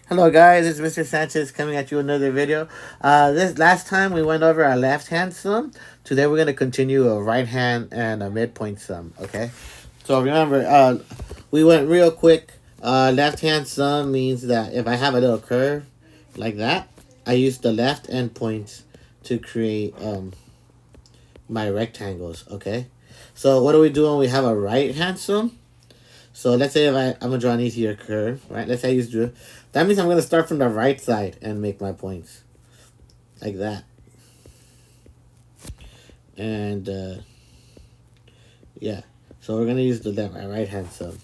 Hello guys, it's Mr. Sanchez coming at you another video. This last time we went over our left hand sum. Today we're gonna continue a right hand and a midpoint sum. Okay, so remember, we went real quick. Left hand sum means that if I have a little curve like that, I use the left end points to create my rectangles. Okay, so what do we do when we have a right hand sum? So let's say if I'm gonna draw an easier curve, right? Let's say I use draw. That means I'm gonna start from the right side and make my points like that. And yeah, so we're gonna use the left, right hand sum.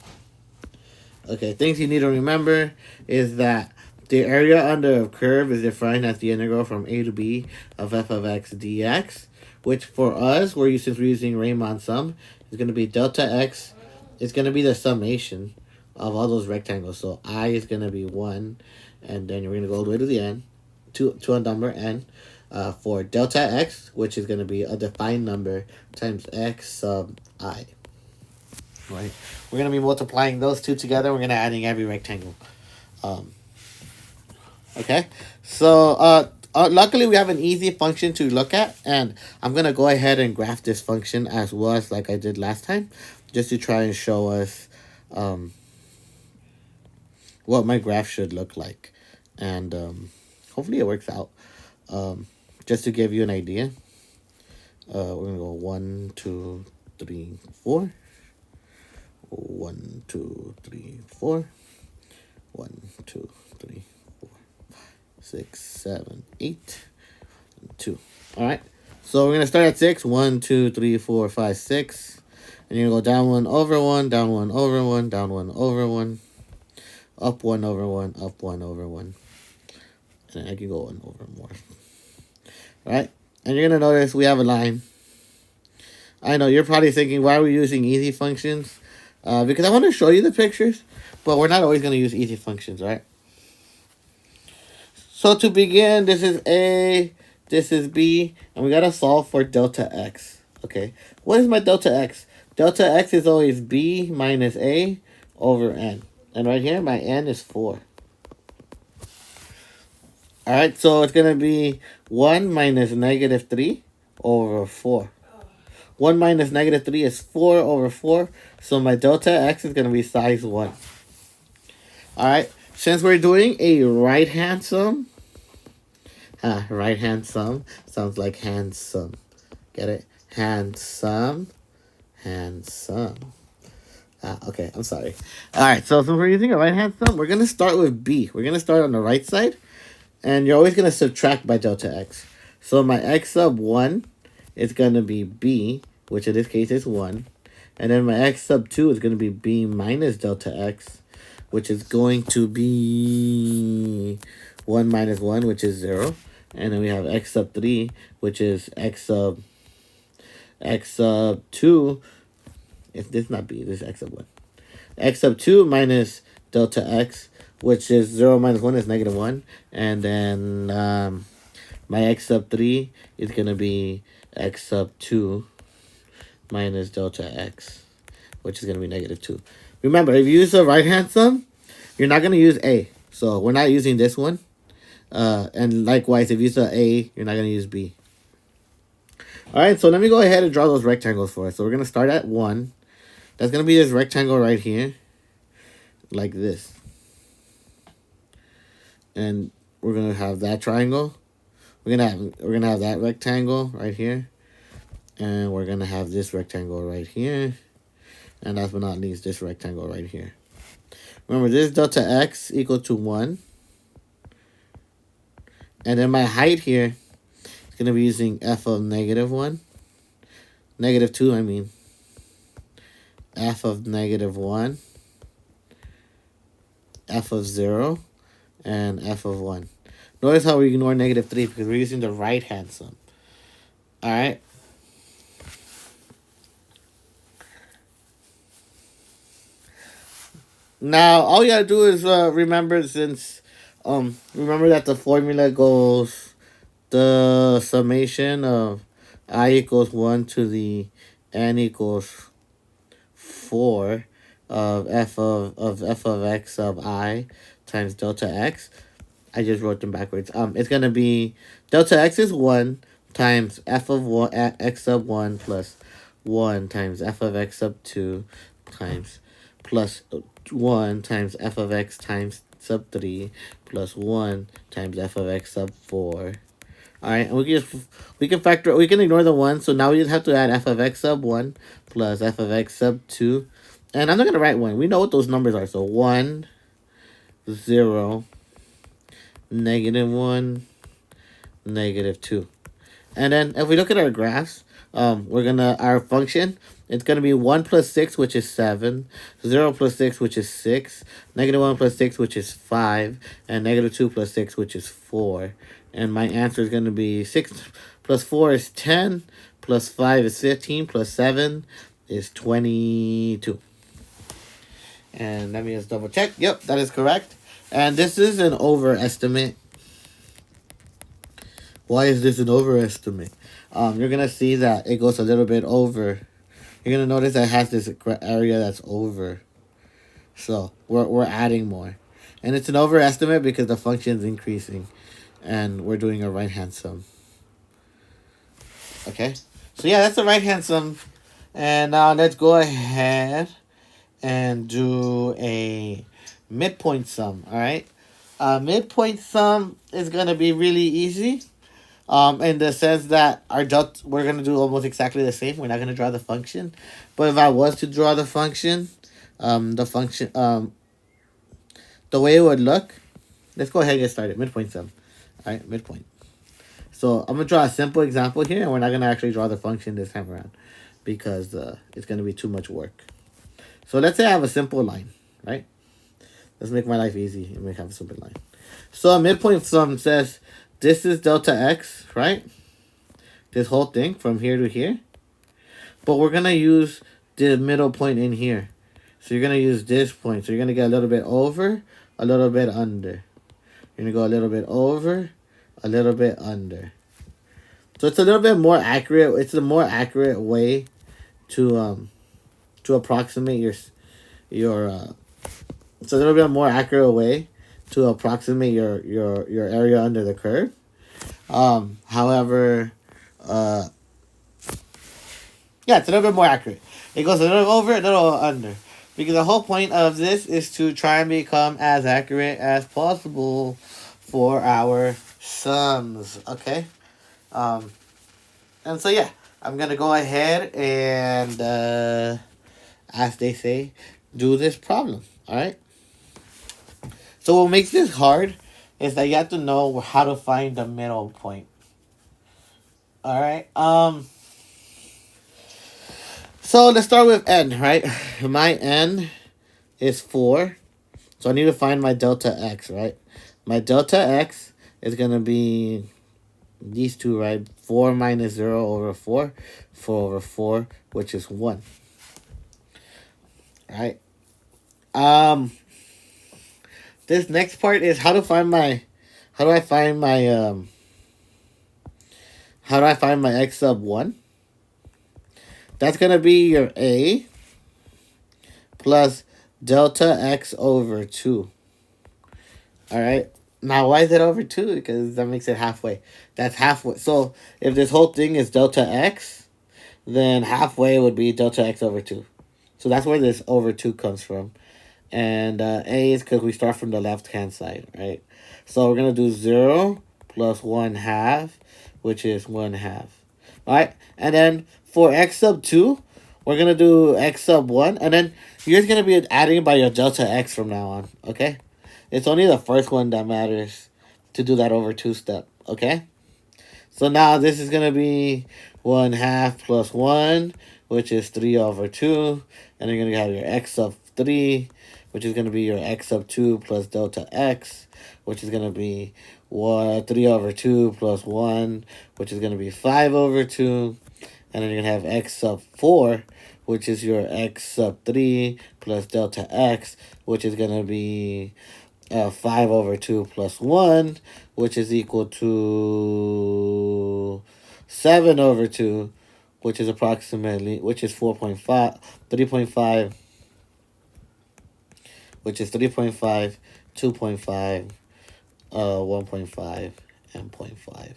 Okay, things you need to remember is that the area under a curve is defined as the integral from a to b of f of x dx, which for us, since we're using Riemann sum, is gonna be delta x. It's gonna be the summation of all those rectangles. So I is gonna be 1, and then we're gonna go all the way to the end, to a number n, for delta x, which is gonna be a defined number times x sub I. Right, we're gonna be multiplying those two together. We're gonna adding every rectangle. Um, okay, so luckily we have an easy function to look at, and I'm gonna go ahead and graph this function as well as like I did last time, just to try and show us um, what my graph should look like, and hopefully it works out. Just to give you an idea, we're gonna go 1, 2, 3, 4. 1, 2, 3, 4. 1, 2, 3, 4, 6, 7, 8, and 2. All right. So we're gonna start at 6. 1, 2, 3, 4, 5, 6. And you're gonna go down 1 over 1, down 1 over 1, down 1 over 1, up 1 over 1, up 1 over 1. And I can go 1 over more. All right. And you're gonna notice we have a line. I know you're probably thinking, why are we using easy functions? Because I want to show you the pictures, but we're not always going to use easy functions, right? So to begin, this is A, this is B, and we got to solve for delta x. Okay, what is my delta x? Delta x is always B minus A over n. And right here, my n is 4. All right, so it's going to be 1 minus negative 3 over 4. 1 minus negative 3 is 4 over 4. So my delta x is going to be size 1. All right. Since we're doing a right-hand sum. Right-hand sum. Sounds like handsome. Get it? Handsome. Handsome. Okay. I'm sorry. All right. So since we're using a right-hand sum, we're going to start with B. We're going to start on the right side. And you're always going to subtract by delta x. So my x sub 1 is going to be B, which in this case is 1. And then my x sub 2 is going to be B minus delta x, which is going to be 1 minus 1, which is 0. And then we have x sub 3, which is x sub 2. If this not B, this is x sub 1. X sub 2 minus delta x, which is 0 minus 1 is negative 1. And then my x sub 3 is going to be x sub 2 minus delta x, which is going to be negative 2. Remember, if you use the right-hand sum, you're not going to use A. So we're not using this one. And likewise, if you use the A, you're not going to use B. All right, so let me go ahead and draw those rectangles for us. So we're going to start at 1. That's going to be this rectangle right here, like this. And we're going to have that triangle. We're gonna have that rectangle right here. And we're going to have this rectangle right here. And last but not least, this rectangle right here. Remember, this delta x equal to 1. And then my height here is going to be using f of negative 1. Negative 2, I mean. F of negative 1. F of 0. And f of 1. Notice how we ignore negative 3 because we're using the right-hand sum. All right. Now, all you gotta do is remember that the formula goes the summation of I equals 1 to the n equals 4 of f of x of I times delta x. I just wrote them backwards. It's going to be delta x is 1 times f of 1, x sub 1 plus 1 times f of x sub 2 times plus 1 times f of x times sub 3 plus 1 times f of x sub 4. Alright, and we can factor, we can ignore the 1, so now we just have to add f of x sub 1 plus f of x sub 2. And I'm not going to write 1. We know what those numbers are. So 1, 0, -1, -2. And then if we look at our graphs, our function, it's gonna be 1 plus 6, which is 7, 0 plus 6, which is 6, -1 plus 6, which is 5, and -2 plus 6, which is 4. And my answer is gonna be 6 plus 4 is 10, plus 5 is 15, plus 7 is 22. And let me just double check. Yep, that is correct. And this is an overestimate. Why is this an overestimate? You're going to see that it goes a little bit over. You're going to notice that it has this area that's over. So we're adding more. And it's an overestimate because the function is increasing. And we're doing a right-hand sum. Okay? So yeah, that's a right-hand sum. And now let's go ahead and do a midpoint sum. All right? Midpoint sum is going to be really easy. In the sense that we're going to do almost exactly the same. We're not going to draw the function. But if I was to draw the function, the way it would look, let's go ahead and get started. Midpoint sum. All right, midpoint. So I'm going to draw a simple example here, and we're not going to actually draw the function this time around because it's going to be too much work. So let's say I have a simple line, right? Let's make my life easy and have a simple line. So a midpoint sum says this is delta x, right? This whole thing from here to here. But we're going to use the middle point in here. So you're going to use this point. So you're going to get a little bit over, a little bit under. You're going to go a little bit over, a little bit under. So it's a little bit more accurate. It's a more accurate way to approximate it's a little bit more accurate way to approximate your area under the curve. However, yeah, it's a little bit more accurate. It goes a little over, a little under. Because the whole point of this is to try and become as accurate as possible for our sums. Okay? And so yeah, I'm going to go ahead and, as they say, do this problem. Alright? So what makes this hard is that you have to know how to find the middle point. Alright? So let's start with n, right? My n is 4. So I need to find my delta x, right? My delta x is going to be these two, right? 4 minus 0 over 4. 4 over 4, which is 1. Right? This next part is how do I find my x sub 1? That's going to be your a plus delta x over 2. All right? Now, why is it over 2? Because that makes it halfway. That's halfway. So, if this whole thing is delta x, then halfway would be delta x over 2. So, that's where this over 2 comes from. And a is because we start from the left-hand side, right? So, we're going to do 0 plus 1/2, which is 1/2. All right? And then, for x sub 2, we're going to do x sub 1. And then, you're going to be adding by your delta x from now on, okay? It's only the first one that matters to do that over 2 step, okay? So now this is going to be 1/2 plus 1, which is 3 over 2. And you're going to have your x sub 3, which is going to be your x sub 2 plus delta x, which is going to be 3 over 2 plus 1, which is going to be 5 over 2. And then you're going to have x sub 4, which is your x sub 3 plus delta x, which is going to be 5 over 2 plus 1, which is equal to 7 over 2, which is 4.5, 3.5, which is 3.5 2.5, 1.5, and 0.5.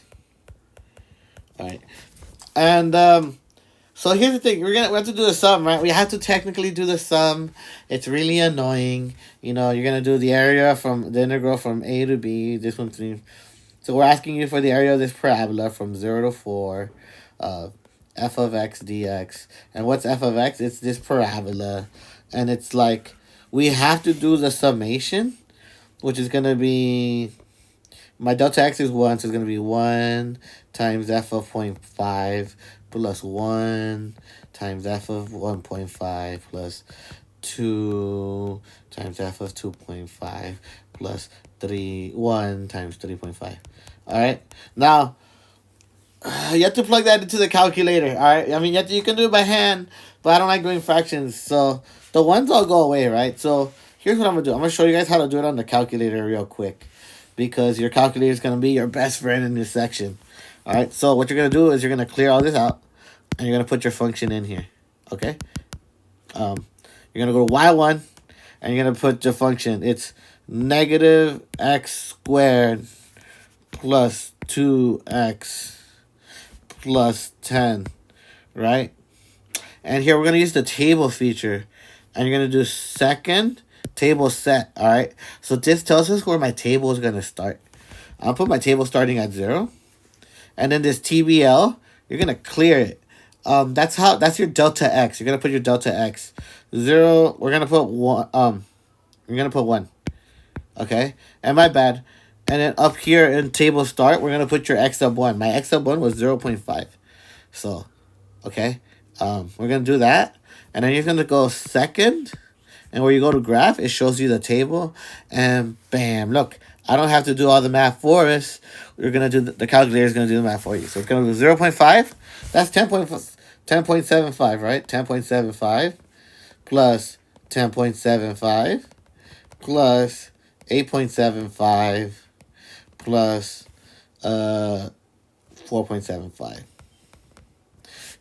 All right. And so here's the thing: we have to do the sum, right? We have to technically do the sum. It's really annoying. You know, you're gonna do the area from the integral from a to b. This one's so we're asking you for the area of this parabola from 0 to 4, f of x dx. And what's f of x? It's this parabola, and it's like we have to do the summation, which is gonna be my delta x is 1, so it's gonna be 1 times f of 0.5 plus 1 times f of 1.5 plus 2 times f of 2.5 plus 1 times 3.5. All right. Now, you have to plug that into the calculator. All right. I mean, you can do it by hand, but I don't like doing fractions. So the ones all go away, right? So here's what I'm going to do. I'm going to show you guys how to do it on the calculator real quick, because your calculator is going to be your best friend in this section. All right. So what you're going to do is you're going to clear all this out, and you're going to put your function in here. Okay. You're going to go to y1, and you're going to put your function. It's negative x squared plus 2x plus 10, right? And here we're going to use the table feature, and you're going to do second table set, all right? So this tells us where my table is going to start. I'll put my table starting at 0, and then this TBL, you're going to clear it. That's your delta x. You're going to put your delta x. 0, we're going to put 1, you're going to put 1. Okay, and my bad. And then up here in table start, we're gonna put your x sub 1. My x sub 1 was 0.5. So, okay, we're gonna do that, and then you're gonna go second, and where you go to graph, it shows you the table, and bam, look, I don't have to do all the math for us. We're gonna do the calculator is gonna do the math for you. So it's gonna be 0.5. That's 10.75, right? 10.75 plus 10.75 plus 8.75 plus 4.75.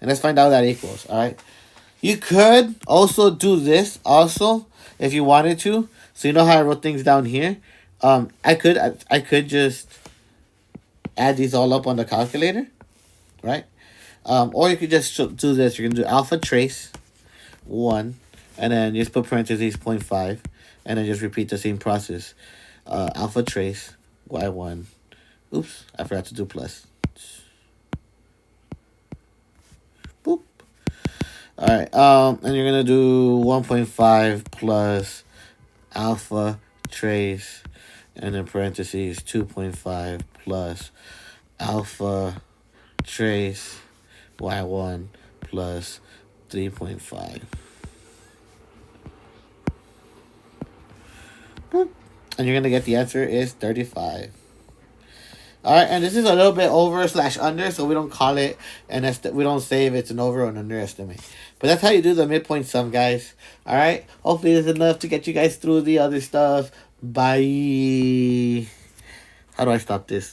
And let's find out what that equals, all right? You could also do this also if you wanted to. So you know how I wrote things down here? I could just add these all up on the calculator, right? Or you could just do this. You're going to do alpha trace 1, and then just put parentheses 0.5. And then just repeat the same process. Alpha trace, y1. Oops, I forgot to do plus. Boop. Alright, and you're going to do 1.5 plus alpha trace, and then parentheses 2.5 plus alpha trace, y1 plus 3.5. And you're going to get the answer is 35. All right, and this is a little bit over / under, so we don't call it we don't say if it's an over or an underestimate. But that's how you do the midpoint sum, guys. All right, hopefully this is enough to get you guys through the other stuff. Bye. How do I stop this?